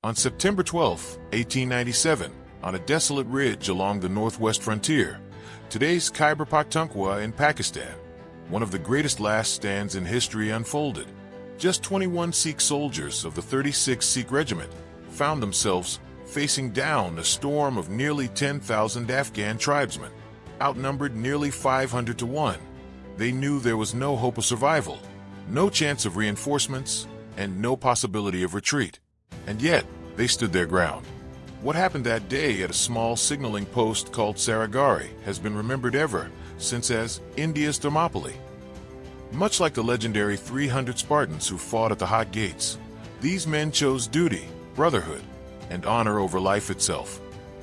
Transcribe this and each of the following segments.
On September 12, 1897, on a desolate ridge along the northwest frontier, today's Khyber Pakhtunkhwa in Pakistan, one of the greatest last stands in history unfolded. Just 21 Sikh soldiers of the 36th Sikh Regiment found themselves facing down a storm of nearly 10,000 Afghan tribesmen, outnumbered nearly 500 to 1. They knew there was no hope of survival, no chance of reinforcements, and no possibility of retreat. And yet, they stood their ground. What happened that day at a small signaling post called Saragarhi has been remembered ever since as India's Thermopylae. Much like the legendary 300 Spartans who fought at the Hot Gates, these men chose duty, brotherhood, and honor over life itself.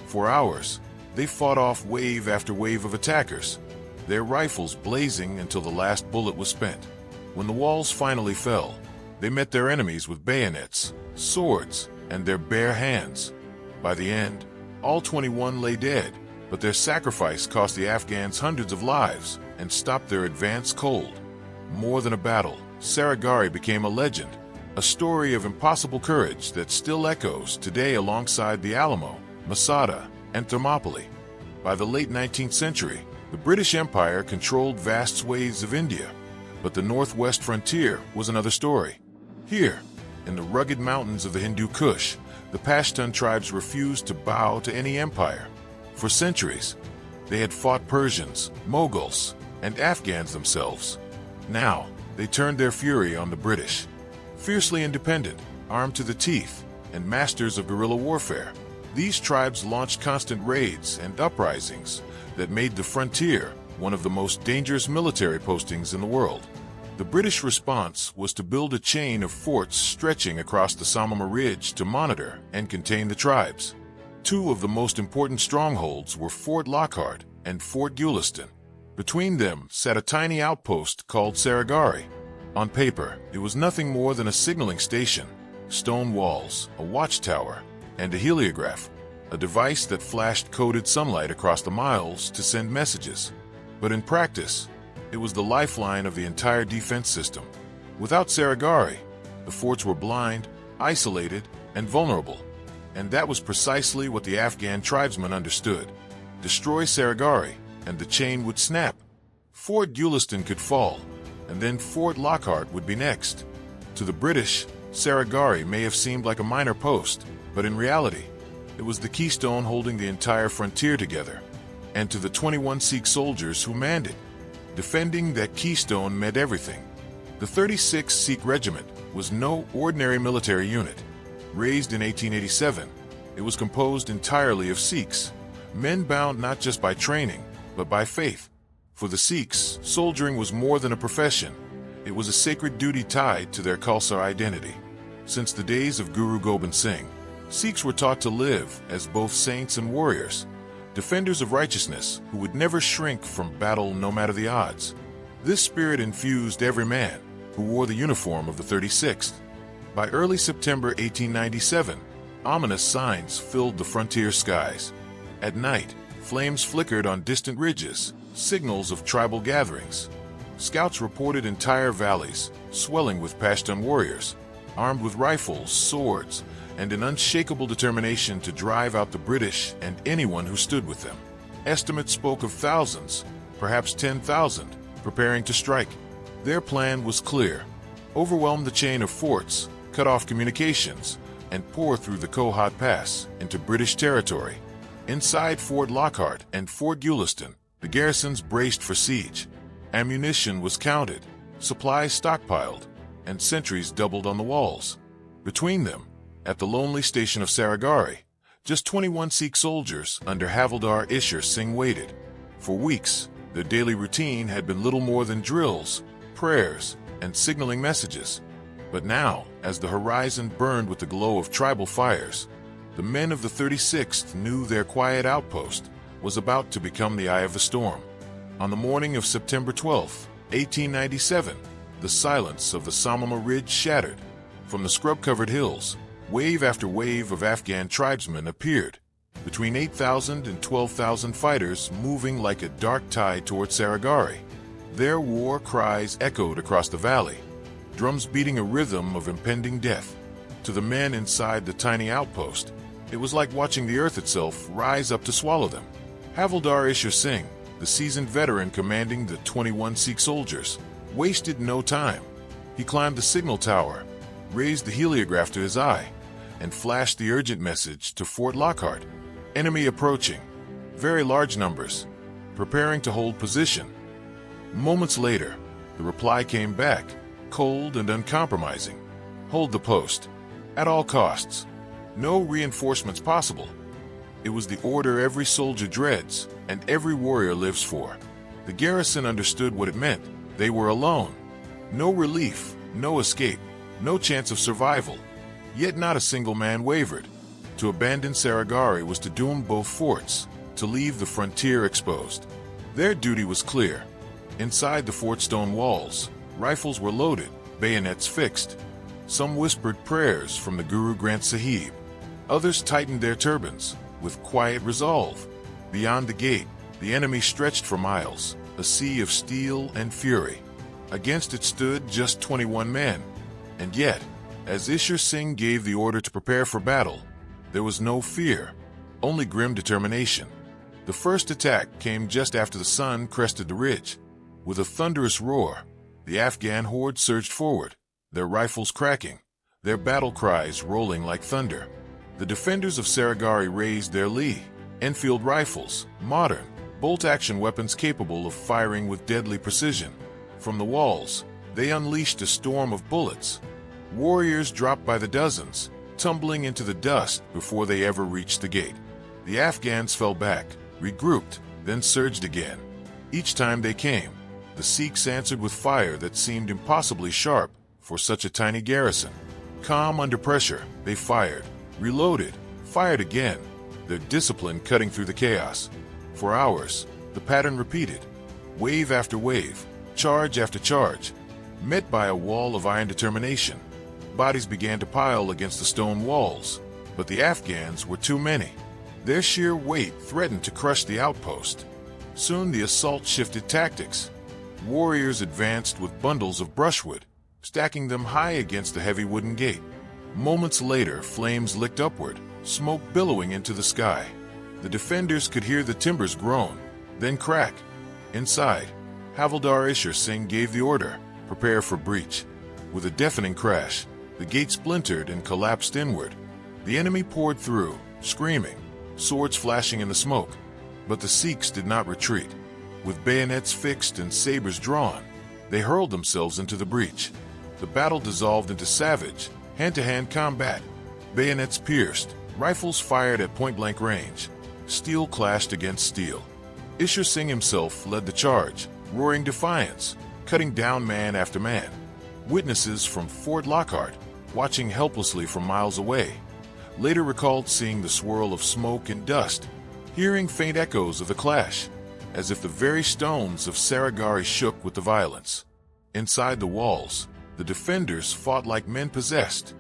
For hours, they fought off wave after wave of attackers, their rifles blazing until the last bullet was spent. When the walls finally fell, they met their enemies with bayonets, swords, and their bare hands. By the end, all 21 lay dead, but their sacrifice cost the Afghans hundreds of lives and stopped their advance cold. More than a battle, Saragarhi became a legend, a story of impossible courage that still echoes today alongside the Alamo, Masada, and Thermopylae. By the late 19th century, the British Empire controlled vast swathes of India, but the northwest frontier was another story. Here, in the rugged mountains of the Hindu Kush, the Pashtun tribes refused to bow to any empire. For centuries, they had fought Persians, Mughals, and Afghans themselves. Now, they turned their fury on the British. Fiercely independent, armed to the teeth, and masters of guerrilla warfare, these tribes launched constant raids and uprisings that made the frontier one of the most dangerous military postings in the world. The British response was to build a chain of forts stretching across the Samama Ridge to monitor and contain the tribes. Two of the most important strongholds were Fort Lockhart and Fort Gulistan. Between them sat a tiny outpost called Saragarhi. On paper, it was nothing more than a signaling station, stone walls, a watchtower, and a heliograph, a device that flashed coded sunlight across the miles to send messages. But in practice, it was the lifeline of the entire defense system. Without Saragarhi, the forts were blind, isolated, and vulnerable. And that was precisely what the Afghan tribesmen understood. Destroy Saragarhi, and the chain would snap. Fort Gulistan could fall, and then Fort Lockhart would be next. To the British, Saragarhi may have seemed like a minor post, but in reality, it was the keystone holding the entire frontier together. And to the 21 Sikh soldiers who manned it, defending that keystone meant everything. The 36th Sikh Regiment was no ordinary military unit. Raised in 1887, it was composed entirely of Sikhs, men bound not just by training, but by faith. For the Sikhs, soldiering was more than a profession. It was a sacred duty tied to their Khalsa identity. Since the days of Guru Gobind Singh, Sikhs were taught to live as both saints and warriors, defenders of righteousness who would never shrink from battle no matter the odds. This spirit infused every man who wore the uniform of the 36th. By early September 1897, ominous signs filled the frontier skies. At night, flames flickered on distant ridges, signals of tribal gatherings. Scouts reported entire valleys swelling with Pashtun warriors, armed with rifles, swords, and an unshakable determination to drive out the British and anyone who stood with them. Estimates spoke of thousands, perhaps 10,000, preparing to strike. Their plan was clear: overwhelm the chain of forts, cut off communications, and pour through the Kohat Pass into British territory. Inside Fort Lockhart and Fort Gulistan, the garrisons braced for siege. Ammunition was counted, supplies stockpiled, and sentries doubled on the walls. Between them, at the lonely station of Saragarhi, just 21 Sikh soldiers under Havildar Ishar Singh waited. For weeks, their daily routine had been little more than drills, prayers, and signaling messages. But now, as the horizon burned with the glow of tribal fires, the men of the 36th knew their quiet outpost was about to become the eye of the storm. On the morning of September 12, 1897, the silence of the Samama Ridge shattered. From the scrub-covered hills, wave after wave of Afghan tribesmen appeared, between 8,000 and 12,000 fighters moving like a dark tide toward Saragarhi. Their war cries echoed across the valley, drums beating a rhythm of impending death. To the men inside the tiny outpost, it was like watching the earth itself rise up to swallow them. Havildar Ishar Singh, the seasoned veteran commanding the 21 Sikh soldiers, wasted no time. He climbed the signal tower, raised the heliograph to his eye, and flashed the urgent message to Fort Lockhart. Enemy approaching. Very large numbers. Preparing to hold position. Moments later, the reply came back, cold and uncompromising. Hold the post. At all costs. No reinforcements possible. It was the order every soldier dreads and every warrior lives for. The garrison understood what it meant. They were alone. No relief, no escape, no chance of survival. Yet not a single man wavered. To abandon Saragarhi was to doom both forts, to leave the frontier exposed. Their duty was clear. Inside the fort stone walls, rifles were loaded, bayonets fixed. Some whispered prayers from the Guru Granth Sahib. Others tightened their turbans, with quiet resolve. Beyond the gate, the enemy stretched for miles, a sea of steel and fury. Against it stood just 21 men. And yet, as Ishar Singh gave the order to prepare for battle, there was no fear, only grim determination. The first attack came just after the sun crested the ridge. With a thunderous roar, the Afghan horde surged forward, their rifles cracking, their battle cries rolling like thunder. The defenders of Saragarhi raised their Lee Enfield rifles, modern, bolt-action weapons capable of firing with deadly precision. From the walls, they unleashed a storm of bullets. Warriors dropped by the dozens, tumbling into the dust before they ever reached the gate. The Afghans fell back, regrouped, then surged again. Each time they came, the Sikhs answered with fire that seemed impossibly sharp for such a tiny garrison. Calm under pressure, they fired, reloaded, fired again, their discipline cutting through the chaos. For hours, the pattern repeated. Wave after wave, charge after charge, met by a wall of iron determination. Bodies began to pile against the stone walls, but the Afghans were too many. Their sheer weight threatened to crush the outpost. Soon the assault shifted tactics. Warriors advanced with bundles of brushwood, stacking them high against the heavy wooden gate. Moments later, flames licked upward, smoke billowing into the sky. The defenders could hear the timbers groan, then crack. Inside, Havildar Ishar Singh gave the order, prepare for breach. With a deafening crash, the gate splintered and collapsed inward. The enemy poured through, screaming, swords flashing in the smoke. But the Sikhs did not retreat. With bayonets fixed and sabers drawn, they hurled themselves into the breach. The battle dissolved into savage, hand-to-hand combat. Bayonets pierced, rifles fired at point-blank range. Steel clashed against steel. Ishar Singh himself led the charge, roaring defiance, cutting down man after man. Witnesses from Fort Lockhart, watching helplessly from miles away, later recalled seeing the swirl of smoke and dust, hearing faint echoes of the clash, as if the very stones of Saragarhi shook with the violence. Inside the walls, the defenders fought like men possessed.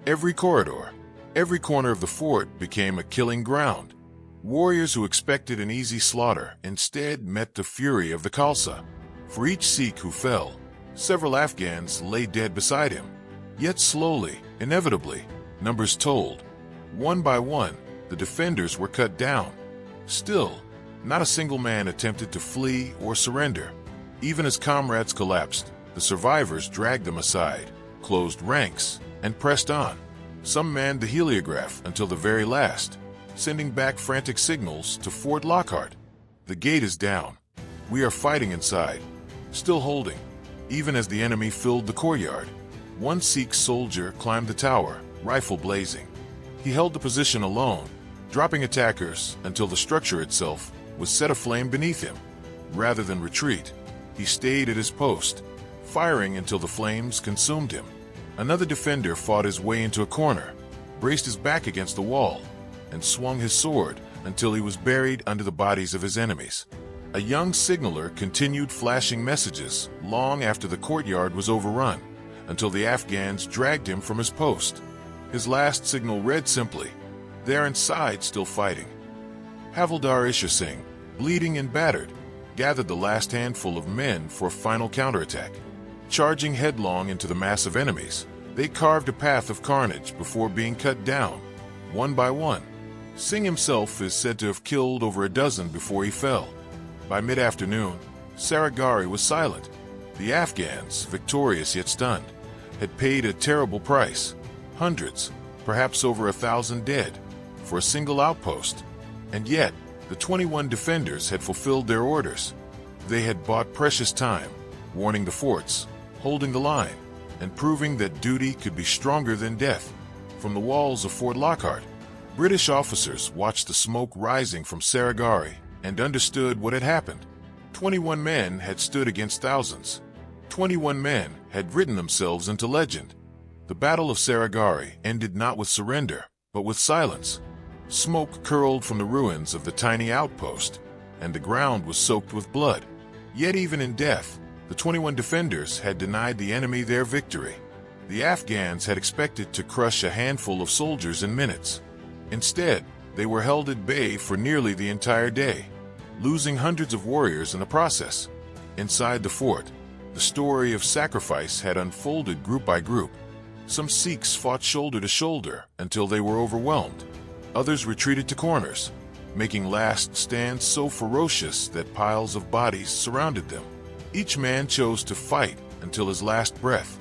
Every corridor, every corner of the fort became a killing ground. Warriors who expected an easy slaughter instead met the fury of the Khalsa. For each Sikh who fell, several Afghans lay dead beside him. Yet slowly, inevitably, numbers told. One by one, the defenders were cut down. Still, not a single man attempted to flee or surrender. Even as comrades collapsed, the survivors dragged them aside, closed ranks, and pressed on. Some manned the heliograph until the very last, sending back frantic signals to Fort Lockhart. The gate is down. We are fighting inside, still holding, even as the enemy filled the courtyard. One Sikh soldier climbed the tower, rifle blazing. He held the position alone, dropping attackers until the structure itself was set aflame beneath him. Rather than retreat, he stayed at his post, firing until the flames consumed him. Another defender fought his way into a corner, braced his back against the wall, and swung his sword until he was buried under the bodies of his enemies. A young signaler continued flashing messages long after the courtyard was overrun, until the Afghans dragged him from his post. His last signal read simply, "They're inside still fighting." Havildar Ishar Singh, bleeding and battered, gathered the last handful of men for a final counterattack. Charging headlong into the mass of enemies, They carved a path of carnage before being cut down, one by one. Singh himself is said to have killed over a dozen before he fell. By mid-afternoon, Saragarhi was silent. The Afghans, victorious yet stunned, had paid a terrible price. Hundreds, perhaps over 1,000 dead, for a single outpost. And yet, the 21 defenders had fulfilled their orders. They had bought precious time, warning the forts, holding the line, and proving that duty could be stronger than death. From the walls of Fort Lockhart, British officers watched the smoke rising from Saragarhi and understood what had happened. 21 men had stood against thousands. 21 men had written themselves into legend. The Battle of Saragarhi ended not with surrender, but with silence. Smoke curled from the ruins of the tiny outpost, and the ground was soaked with blood. Yet even in death, the 21 defenders had denied the enemy their victory. The Afghans had expected to crush a handful of soldiers in minutes. Instead, they were held at bay for nearly the entire day, losing hundreds of warriors in the process. Inside the fort, the story of sacrifice had unfolded group by group. Some Sikhs fought shoulder to shoulder until they were overwhelmed. Others retreated to corners, making last stands so ferocious that piles of bodies surrounded them. Each man chose to fight until his last breath.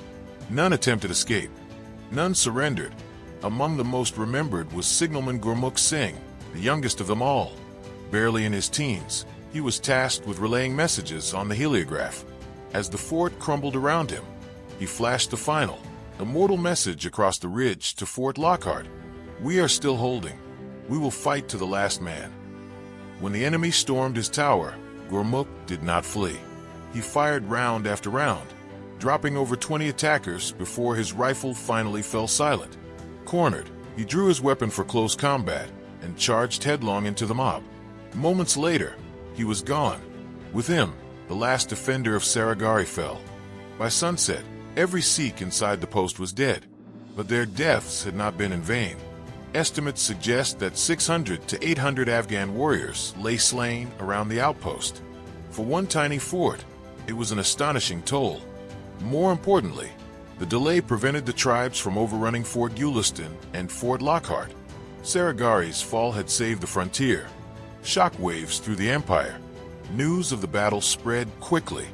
None attempted escape. None surrendered. Among the most remembered was Signalman Gurmukh Singh, the youngest of them all. Barely in his teens, he was tasked with relaying messages on the heliograph. As the fort crumbled around him, he flashed the final, immortal message across the ridge to Fort Lockhart. "We are still holding. We will fight to the last man." When the enemy stormed his tower, Gurmukh did not flee. He fired round after round, dropping over 20 attackers before his rifle finally fell silent. Cornered, he drew his weapon for close combat and charged headlong into the mob. Moments later, he was gone. With him, the last defender of Saragarhi fell. By sunset, every Sikh inside the post was dead, but their deaths had not been in vain. Estimates suggest that 600 to 800 Afghan warriors lay slain around the outpost. For one tiny fort, it was an astonishing toll. More importantly, the delay prevented the tribes from overrunning Fort Gulistan and Fort Lockhart. Saragarhi's fall had saved the frontier. Shockwaves through the empire. News of the battle spread quickly.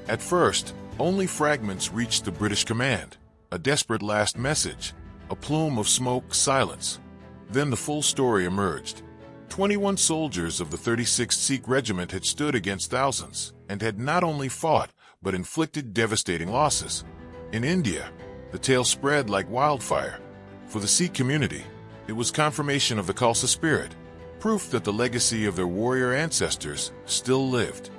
At first, only fragments reached the British command. A desperate last message. A plume of smoke, silence. Then the full story emerged. 21 soldiers of the 36th Sikh Regiment had stood against thousands and had not only fought, but inflicted devastating losses. In India, the tale spread like wildfire. For the Sikh community, it was confirmation of the Khalsa spirit, proof that the legacy of their warrior ancestors still lived.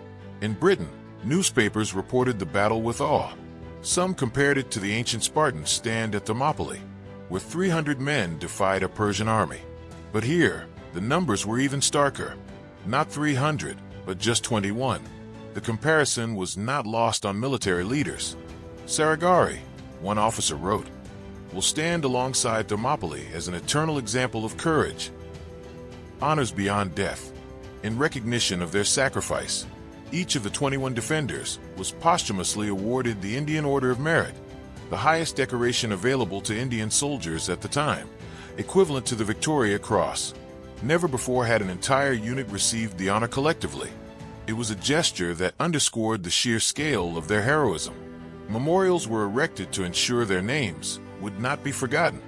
In Britain, newspapers reported the battle with awe. Some compared it to the ancient Spartan stand at Thermopylae, where 300 men defied a Persian army. But here, the numbers were even starker. Not 300, but just 21. The comparison was not lost on military leaders. Saragarhi, one officer wrote, will stand alongside Thermopylae as an eternal example of courage. Honors beyond death. In recognition of their sacrifice, each of the 21 defenders was posthumously awarded the Indian Order of Merit, the highest decoration available to Indian soldiers at the time, equivalent to the Victoria Cross. Never before had an entire unit received the honor collectively. It was a gesture that underscored the sheer scale of their heroism. Memorials were erected to ensure their names would not be forgotten.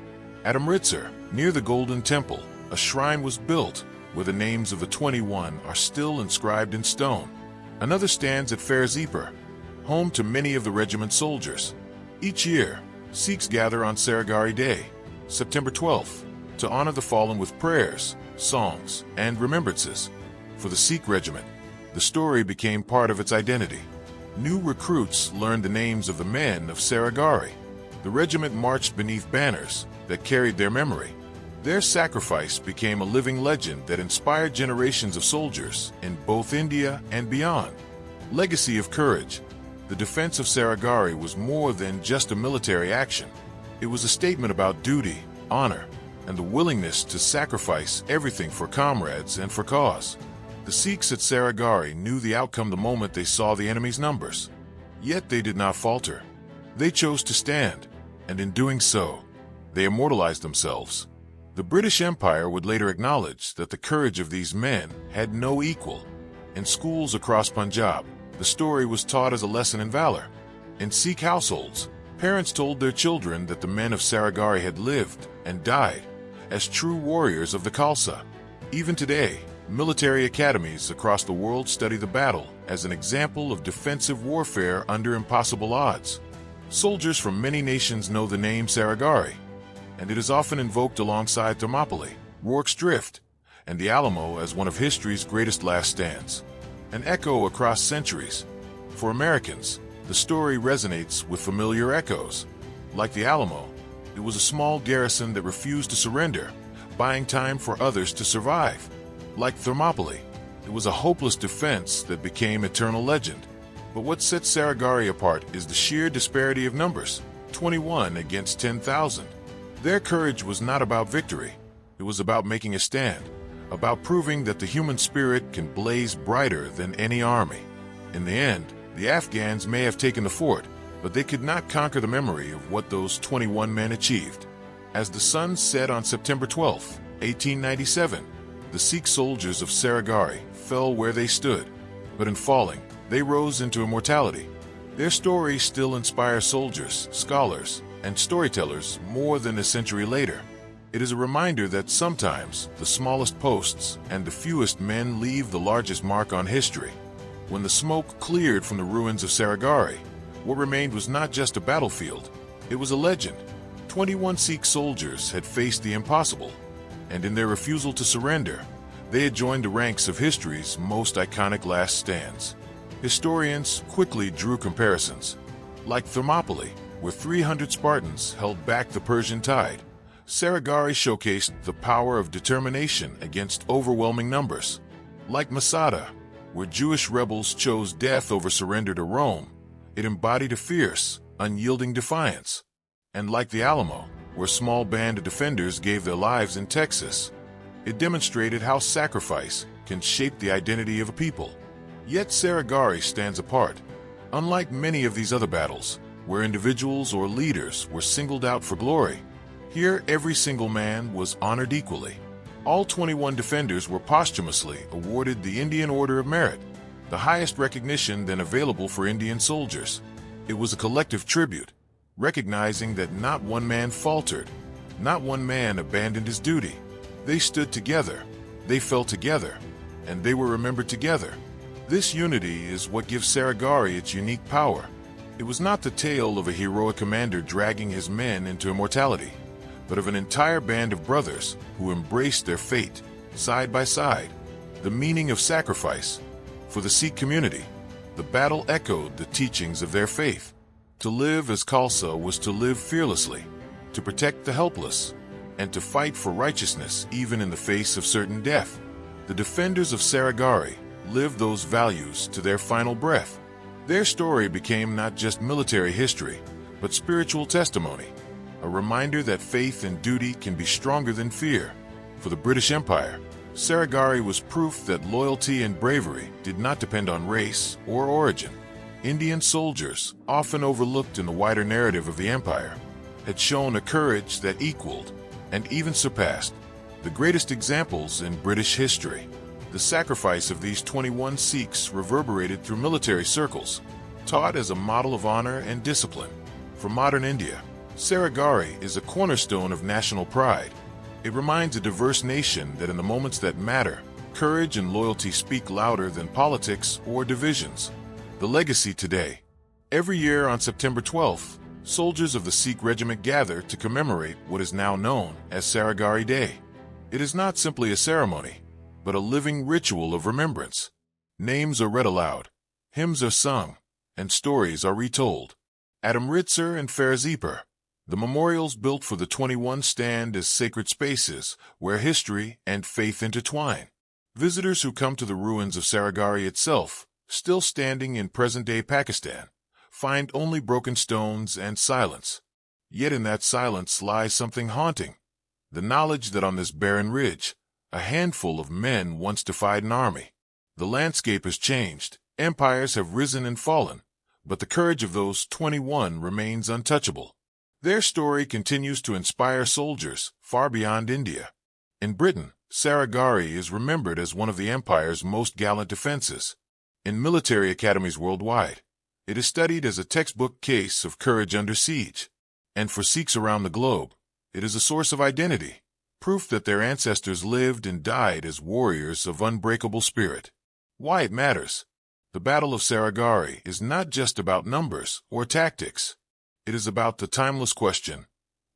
At Amritsar, near the Golden Temple, a shrine was built where the names of the 21 are still inscribed in stone. Another stands at Ferozepur, home to many of the regiment's soldiers. Each year, Sikhs gather on Saragarhi Day, September 12th, to honor the fallen with prayers, songs, and remembrances. For the Sikh Regiment, the story became part of its identity. New recruits learned the names of the men of Saragarhi. The regiment marched beneath banners that carried their memory. Their sacrifice became a living legend that inspired generations of soldiers in both India and beyond. Legacy of courage. The defense of Saragarhi was more than just a military action. It was a statement about duty, honor, and the willingness to sacrifice everything for comrades and for cause. The Sikhs at Saragarhi knew the outcome the moment they saw the enemy's numbers. Yet they did not falter. They chose to stand, and in doing so, they immortalized themselves. The British Empire would later acknowledge that the courage of these men had no equal. In schools across Punjab, the story was taught as a lesson in valor. In Sikh households, parents told their children that the men of Saragarhi had lived and died as true warriors of the Khalsa. Even today, military academies across the world study the battle as an example of defensive warfare under impossible odds. Soldiers from many nations know the name Saragarhi, and it is often invoked alongside Thermopylae, Rorke's Drift, and the Alamo as one of history's greatest last stands. An echo across centuries. For Americans, the story resonates with familiar echoes. Like the Alamo, it was a small garrison that refused to surrender, buying time for others to survive. Like Thermopylae, it was a hopeless defense that became eternal legend. But what sets Saragarhi apart is the sheer disparity of numbers, 21 against 10,000. Their courage was not about victory. It was about making a stand, about proving that the human spirit can blaze brighter than any army. In the end, the Afghans may have taken the fort, but they could not conquer the memory of what those 21 men achieved. As the sun set on September 12, 1897, the Sikh soldiers of Saragarhi fell where they stood, but in falling, they rose into immortality. Their story still inspires soldiers, scholars, and storytellers more than a century later. It is a reminder that sometimes the smallest posts and the fewest men leave the largest mark on history. When the smoke cleared from the ruins of Saragarhi, what remained was not just a battlefield, it was a legend. 21 Sikh soldiers had faced the impossible, and in their refusal to surrender, they had joined the ranks of history's most iconic last stands. Historians quickly drew comparisons. Like Thermopylae, where 300 Spartans held back the Persian tide, Saragarhi showcased the power of determination against overwhelming numbers. Like Masada, where Jewish rebels chose death over surrender to Rome, it embodied a fierce, unyielding defiance. And like the Alamo, where a small band of defenders gave their lives in Texas, it demonstrated how sacrifice can shape the identity of a people. Yet Saragarhi stands apart. Unlike many of these other battles, where individuals or leaders were singled out for glory, here every single man was honored equally. All 21 defenders were posthumously awarded the Indian Order of Merit, the highest recognition then available for Indian soldiers. It was a collective tribute, recognizing that not one man faltered, not one man abandoned his duty. They stood together, they fell together, and they were remembered together. This unity is what gives Saragarhi its unique power. It was not the tale of a heroic commander dragging his men into immortality, but of an entire band of brothers who embraced their fate, side by side. The meaning of sacrifice. For the Sikh community, the battle echoed the teachings of their faith. To live as Khalsa was to live fearlessly, to protect the helpless, and to fight for righteousness even in the face of certain death. The defenders of Saragarhi lived those values to their final breath. Their story became not just military history, but spiritual testimony, a reminder that faith and duty can be stronger than fear. For the British Empire, Saragarhi was proof that loyalty and bravery did not depend on race or origin. Indian soldiers, often overlooked in the wider narrative of the empire, had shown a courage that equaled and even surpassed the greatest examples in British history. The sacrifice of these 21 Sikhs reverberated through military circles, taught as a model of honor and discipline. For modern India, Saragarhi is a cornerstone of national pride. It reminds a diverse nation that in the moments that matter, courage and loyalty speak louder than politics or divisions. The legacy today. Every year on September 12th, soldiers of the Sikh Regiment gather to commemorate what is now known as Saragarhi Day. It is not simply a ceremony, but a living ritual of remembrance. Names are read aloud, hymns are sung, and stories are retold. At Amritsar and Ferozepur, the memorials built for the 21 stand as sacred spaces where history and faith intertwine. Visitors who come to the ruins of Saragarhi itself, still standing in present-day Pakistan, find only broken stones and silence. Yet in that silence lies something haunting, the knowledge that on this barren ridge, a handful of men once defied an army. The landscape has changed, empires have risen and fallen, but the courage of those 21 remains untouchable. Their story continues to inspire soldiers far beyond India. In Britain, Saragarhi is remembered as one of the empire's most gallant defenses. In military academies worldwide, it is studied as a textbook case of courage under siege. And for Sikhs around the globe, it is a source of identity, proof that their ancestors lived and died as warriors of unbreakable spirit. Why it matters. The Battle of Saragarhi is not just about numbers or tactics. It is about the timeless question,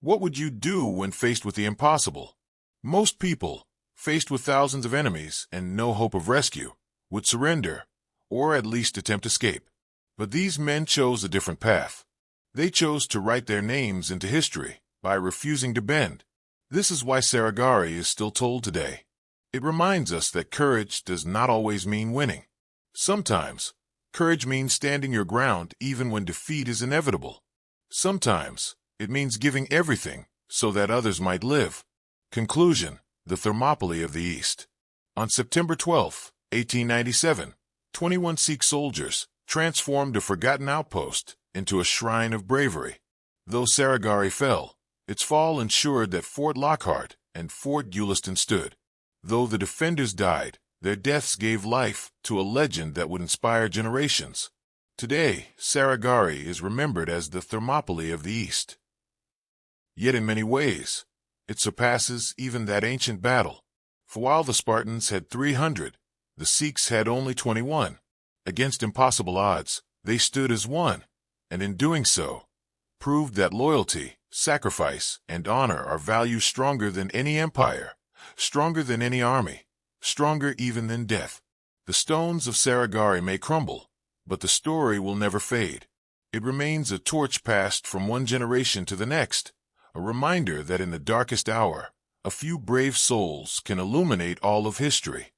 what would you do when faced with the impossible? Most people, faced with thousands of enemies and no hope of rescue, would surrender, or at least attempt escape. But these men chose a different path. They chose to write their names into history by refusing to bend. This is why Saragarhi is still told today. It reminds us that courage does not always mean winning. Sometimes, courage means standing your ground even when defeat is inevitable. Sometimes, it means giving everything so that others might live. Conclusion: the Thermopylae of the East. On September 12, 1897, 21 Sikh soldiers transformed a forgotten outpost into a shrine of bravery. Though Saragarhi fell, its fall ensured that Fort Lockhart and Fort Gulistan stood. Though the defenders died, their deaths gave life to a legend that would inspire generations. Today, Saragarhi is remembered as the Thermopylae of the East. Yet in many ways, it surpasses even that ancient battle. For while the Spartans had 300, the Sikhs had only 21. Against impossible odds, they stood as one, and in doing so, proved that loyalty, sacrifice, and honor are values stronger than any empire, stronger than any army, stronger even than death. The stones of Saragarhi may crumble, but the story will never fade. It remains a torch passed from one generation to the next, a reminder that in the darkest hour, a few brave souls can illuminate all of history.